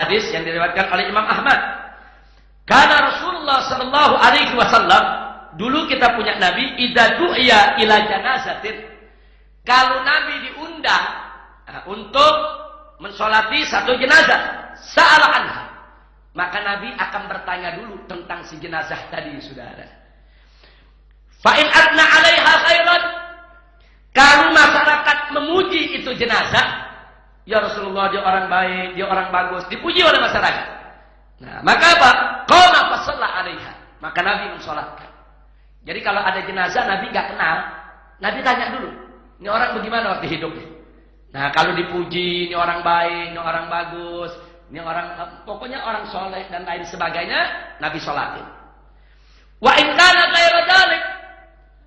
Hadis yang diriwayatkan oleh Imam Ahmad. Karena Rasulullah sallallahu alaihi wasallam, dulu kita punya Nabi, idza du'iya ila janazatin, kalau Nabi diundang untuk mensolati satu jenazah, sa'ala anha, maka Nabi akan bertanya dulu tentang si jenazah tadi, saudara. Fa in adna 'alaiha khairan, kalau masyarakat memuji itu jenazah, ya Rasulullah dia orang baik, dia orang bagus, dipuji oleh masyarakat. Nah, maka apa? Qala fa shalla 'alaiha, maka Nabi mensolatkan. Jadi kalau ada jenazah Nabi enggak kenal, Nabi tanya dulu, ini orang bagaimana waktu hidupnya? Nah, kalau dipuji, ini orang baik, ini orang bagus, ini orang, pokoknya orang soleh dan lain sebagainya, Nabi sholatin. Wa in kana ghairu dzalik,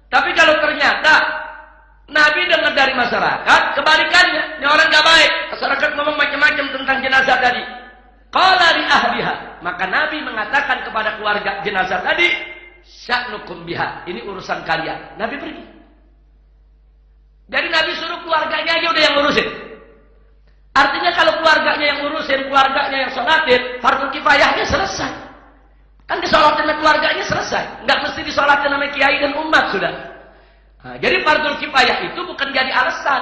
tapi kalau ternyata Nabi dengar dari masyarakat kebalikannya, ini orang gak baik, masyarakat ngomong macam-macam tentang jenazah tadi. Qala li ahliha, maka Nabi mengatakan kepada keluarga jenazah tadi, sya'nukum biha, ini urusan kalian. Nabi pergi. Jadi Nabi suruh keluarganya aja udah yang ngurusin. Artinya kalau keluarganya yang ngurusin, keluarganya yang sholatin, fardhu kifayahnya selesai. Kan disolatin sama keluarganya selesai. Nggak mesti disolatin sama kiai dan umat, sudah. Nah, jadi fardhu kifayah itu bukan jadi alasan.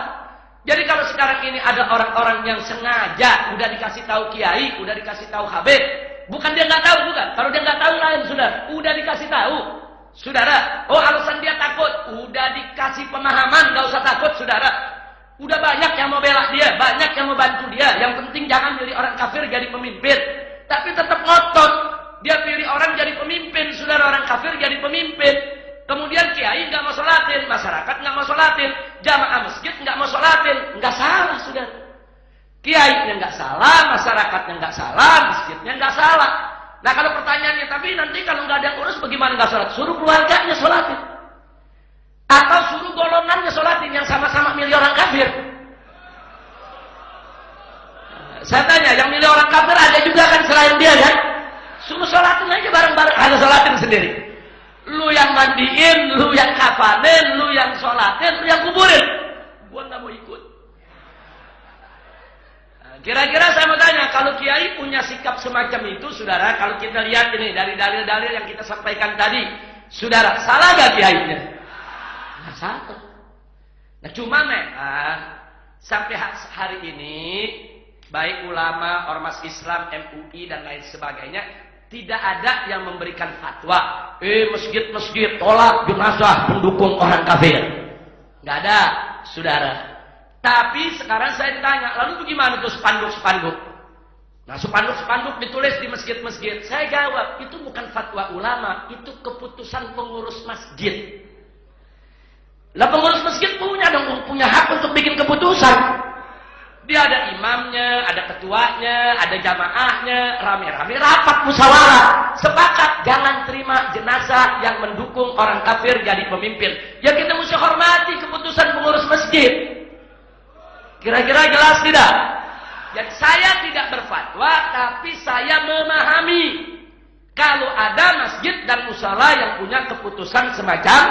Jadi kalau sekarang ini ada orang-orang yang sengaja udah dikasih tahu kiai, udah dikasih tahu habib, bukan dia nggak tahu, bukan. Kalau dia nggak tahu lain, sudah. Udah dikasih tahu, saudara. Oh, alasan dia takut, udah dikasih pemahaman, nggak usah takut, saudara. Udah banyak yang mau bela dia, banyak yang mau bantu dia. Yang penting jangan jadi orang kafir jadi pemimpin. Tapi tetap ngotot, dia pilih orang jadi pemimpin, saudara, orang kafir jadi pemimpin. Kemudian kiai nggak mau sholatin, masyarakat nggak mau sholatin, jamaah masjid nggak mau sholatin, nggak salah, saudara. Kiainya nggak salah, masyarakatnya nggak salah, masjidnya nggak salah. Nah kalau pertanyaannya, tapi nanti kalau nggak ada yang urus, bagaimana nggak sholat? Suruh keluarganya sholatin, atau suruh golongannya sholatin yang sama-sama milih orang kafir. Saya tanya, yang milih orang kafir ada juga kan selain dia kan? Suruh sholatin aja bareng-bareng, ada sholatin sendiri. Lu yang mandiin, lu yang kafanin, lu yang sholatin, lu yang kuburin. Gua nggak mau ikut. Nah, kira-kira saya mau tanya, kalau kiai punya sikap semacam itu, saudara, kalau kita lihat ini dari dalil-dalil yang kita sampaikan tadi, saudara, salah gak kiainya? Nah, salah. Nah, cuma memang sampai hari ini, baik ulama, ormas Islam, MUI dan lain sebagainya, tidak ada yang memberikan fatwa, masjid-masjid tolak jenazah pendukung orang kafir. Nggak ada, saudara. Tapi sekarang saya ditanya, lalu bagaimana tuh spanduk-spanduk? Nah, spanduk-spanduk ditulis di masjid-masjid. Saya jawab, itu bukan fatwa ulama, itu keputusan pengurus masjid. Lah pengurus masjid punya hak untuk bikin keputusan. Dia ada imamnya, ada ketuanya, ada jamaahnya, rame-rame rapat musyawarah, sepakat jangan terima jenazah yang mendukung orang kafir jadi pemimpin. Ya kita mesti hormati keputusan pengurus masjid. Kira-kira jelas tidak? Jadi saya tidak berfatwa, tapi saya memahami kalau ada masjid dan musala yang punya keputusan semacam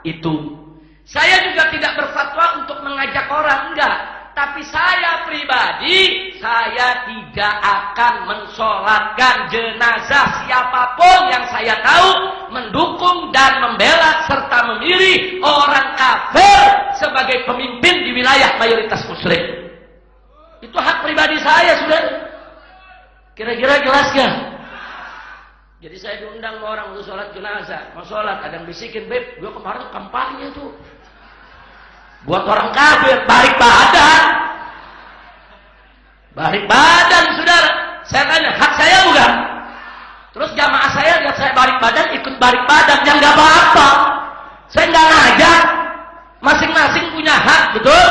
itu. Saya juga tidak berfatwa untuk mengajak orang, enggak. Tapi saya pribadi, saya tidak akan mensolatkan jenazah siapapun yang saya tahu mendukung dan membela serta memilih orang kafir sebagai pemimpin di wilayah mayoritas muslim. Itu hak pribadi saya, sudah. Kira-kira jelas gak? Jadi saya diundang sama orang untuk sholat jenazah. Mau sholat, ada yang bisikin, Beb, gue kemarin kampanye tuh. Buat orang kafir, balik badan. Balik badan, saudara. Saya tanya, hak saya bukan? Terus jamaah saya lihat saya balik badan, ikut balik badan. Yang gak apa-apa. Saya gak ngajak. Masing-masing punya hak, betul?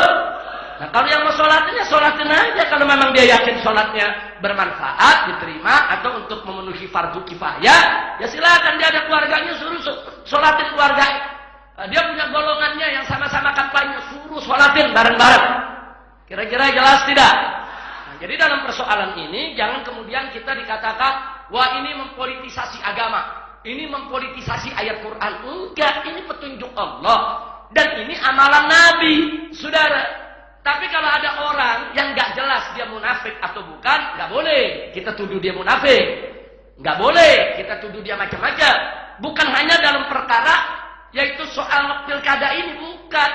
Nah kalau yang mau sholatin, ya sholatin aja. Kalau memang dia yakin sholatnya bermanfaat, diterima, atau untuk memenuhi fardu kifayah, ya silakan, dia ada keluarganya, suruh sholatin keluarga. Dia punya golongannya yang sama-sama kampanye, suruh sholatin bareng-bareng. Kira-kira jelas tidak? Nah, jadi dalam persoalan ini jangan kemudian kita dikatakan, wah ini mempolitisasi agama, ini mempolitisasi ayat Quran. Enggak, ini petunjuk Allah dan ini amalan Nabi, saudara. Tapi kalau ada orang yang nggak jelas dia munafik atau bukan, nggak boleh kita tuduh dia munafik. Nggak boleh kita tuduh dia macam-macam. Bukan hanya dalam perkara yaitu soal pilkada ini, bukan.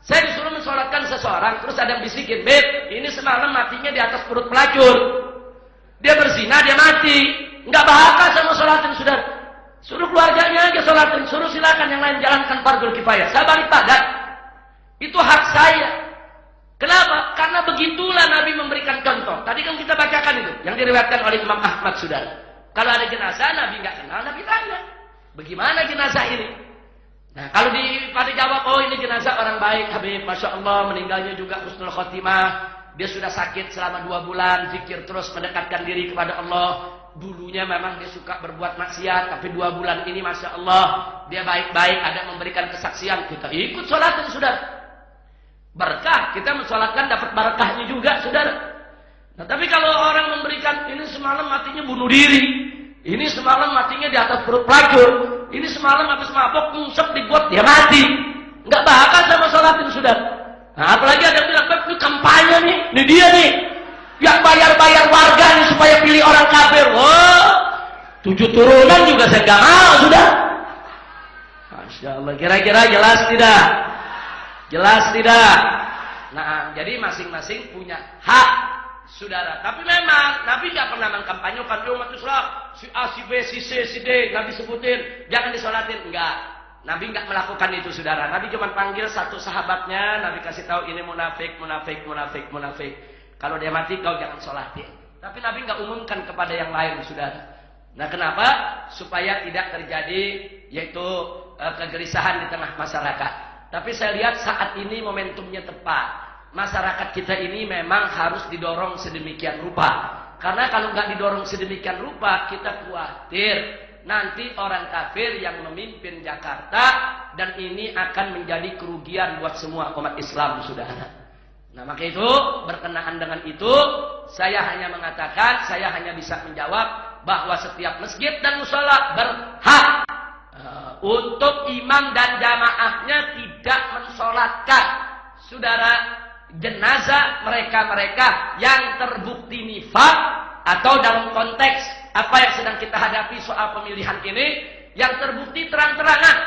Saya disuruh mensolatkan seseorang, terus ada yang bisikin, "Beb, ini semalam matinya di atas perut pelacur. Dia berzina, dia mati. Nggak bahaka sama solatin, saudara. Suruh keluarganya aja solatin, suruh silakan yang lain jalankan fardhu kifayah. Saya balik badan. Itu hak saya. Kenapa? Karena begitulah Nabi memberikan contoh. Tadi kan kita bacakan itu, yang diriwayatkan oleh Imam Ahmad, saudara. Kalau ada jenazah, Nabi nggak kenal, Nabi tanya, bagaimana jenazah ini? Nah, kalau pada jawab, oh ini jenazah orang baik, Habib, Masya Allah, meninggalnya juga husnul khotimah. Dia sudah sakit selama 2 bulan, zikir terus mendekatkan diri kepada Allah. Dulunya memang dia suka berbuat maksiat, tapi 2 bulan ini Masya Allah, dia baik-baik, ada memberikan kesaksian. Kita ikut sholatin, saudara. Berkah, kita mensolatkan dapat barakahnya juga, saudara. Nah, tapi kalau orang memberikan, ini semalam matinya bunuh diri, ini semalam matinya di atas perut pelacur, ini semalam habis mabok ngusap di got dia mati, nggak bakal sama sholatin, saudara. Nah, apalagi ada yang bilang, "Beb, ini kampanye nih, ini dia nih, yang bayar-bayar warga nih supaya pilih orang kafir." Wah, 7 turunan juga saya nggak mau, sudah. Masya Allah, kira-kira jelas tidak? Jelas tidak? Nah, jadi masing-masing punya hak, saudara. Tapi memang Nabi nggak pernah mengkampanyekan umat Islam, si A, si B, si C, si D, nggak disebutin, jangan disolatin, enggak. Nabi nggak melakukan itu, saudara. Nabi cuma panggil satu sahabatnya, Nabi kasih tahu ini munafik, munafik, munafik, munafik. Kalau dia mati kau jangan solatin. Tapi Nabi nggak umumkan kepada yang lain, saudara. Nah, kenapa? Supaya tidak terjadi yaitu kegelisahan di tengah masyarakat. Tapi saya lihat saat ini momentumnya tepat. Masyarakat kita ini memang harus didorong sedemikian rupa. Karena kalau nggak didorong sedemikian rupa, kita khawatir nanti orang kafir yang memimpin Jakarta, dan ini akan menjadi kerugian buat semua umat Islam, saudara. Nah, maka itu berkenaan dengan itu, saya hanya mengatakan, saya hanya bisa menjawab bahwa setiap masjid dan mushola berhak untuk imam dan jamaahnya tidak mensolatkan, saudara, jenazah mereka-mereka yang terbukti nifaq, atau dalam konteks apa yang sedang kita hadapi soal pemilihan ini, yang terbukti terang-terangan,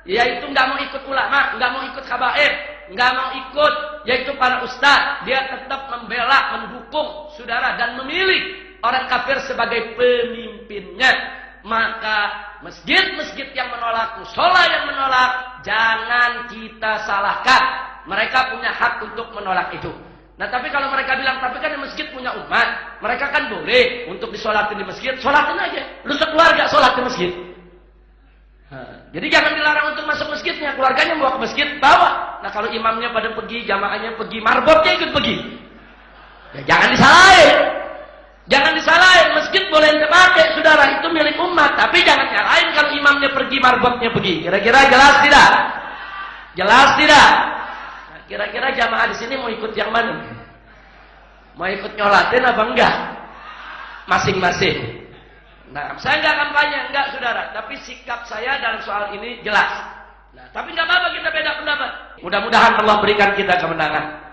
yaitu nggak mau ikut ulama, nggak mau ikut habaib, nggak mau ikut yaitu para ustaz, dia tetap membela, mendukung, saudara, dan memilih orang kafir sebagai pemimpinnya. Maka masjid-masjid yang menolak, musola yang menolak, jangan kita salahkan. Mereka punya hak untuk menolak itu. Nah, tapi kalau mereka bilang, tapi kan di masjid punya umat, mereka kan boleh untuk disolatin di masjid, solatin aja. Lu sekeluarga sholat di masjid. Jadi jangan dilarang untuk masuk masjidnya, keluarganya bawa ke masjid, bawa. Nah, kalau imamnya pada pergi, jamaahnya pergi, marbotnya ikut pergi. Ya, jangan disalahin. Jangan disalahin, masjid boleh dipakai, saudara, itu milik umat. Tapi jangan nyalahin kalau imamnya pergi, marbotnya pergi. Kira-kira jelas tidak? Jelas tidak? Nah, kira-kira jamaah di sini mau ikut yang mana? Mau ikut nyolatin apa enggak? Masing-masing. Nah, saya enggak kampanye, enggak, saudara. Tapi sikap saya dalam soal ini jelas. Nah, tapi enggak apa-apa kita beda pendapat. Mudah-mudahan Allah berikan kita kemenangan.